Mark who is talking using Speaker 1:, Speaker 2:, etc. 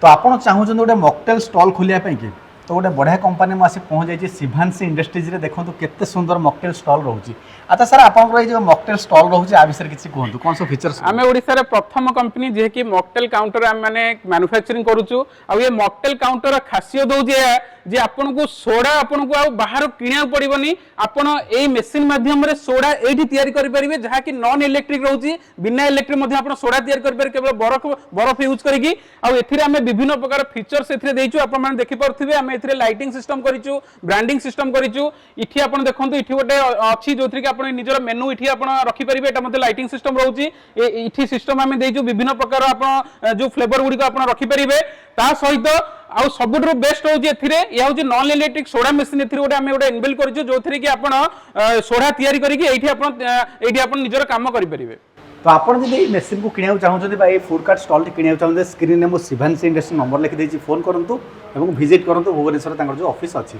Speaker 1: तो आपड़ चाहूँ गोटे मॉकटेल स्टॉल खोलिया कि तो गोटे बढ़िया कंपनी में आसी पहुँच जाइए शिभांशी इंडस्ट्रीज रे देखो केते सुंदर मॉकटेल स्टॉल रोचे। अच्छा सर आपंकर जो मॉकटेल स्टॉल रोचे आ विषय किसी कहतु कौन सब फीचर्स?
Speaker 2: आम ओडिशा प्रथम कंपनी जे कि मॉकटेल काउंटर आम मैंने मैन्युफैक्चरिंग करूछु। आ ये मॉकटेल काउंटर खासियत हूँ जे आपन को सोडा आपन को बाहर किणा पड़ोनी आपन ए मेसीन माध्यम रे सोडा एठी तयारी करि परिबे जहा कि नॉन इलेक्ट्रिक रहउची बिना इलेक्ट्रिक मध्ये आपन सोडा तयारी करि परिबे केवल बरफ यूज करिकी। आ एथिरे हम विभिन्न प्रकार फीचर्स एथिरे देइछु आपन माने देखि परथिबे हम एथिरे लाइटिंग सिस्टम करिछु ब्रांडिंग सिस्टम करिछु। इठी आपन देखंतु इठी गोटे अछि जोथि कि आपन निजर मेनू इठी आपन रखि परिबे एटा मध्ये लाइटिंग सिस्टम रहउची। इठी सिस्टम हम देइछु विभिन्न प्रकार आपन जो फ्लेवर गुडी को आपन रखि परिबे ता सहित आउ सबुठु बेस्ट होची एथिरे या होची नॉन इलेक्ट्रिक सोडा मशीन एथिरे गोटे हम गोटे इनबिल्ड करिछु जोथि कि आपन सोडा तयारी करिकि एठी आपन निजर काम करि परिबे।
Speaker 1: तो आपड़ जब मेसीन को किणा चाहते फूड कार्ट स्टॉल किणा चाहते स्क्रीन में शिभांशी इंडस्ट्री नंबर लिखी फोन करूँ और विजिट करूँ भुवनेश्वर जो ऑफिस अच्छी।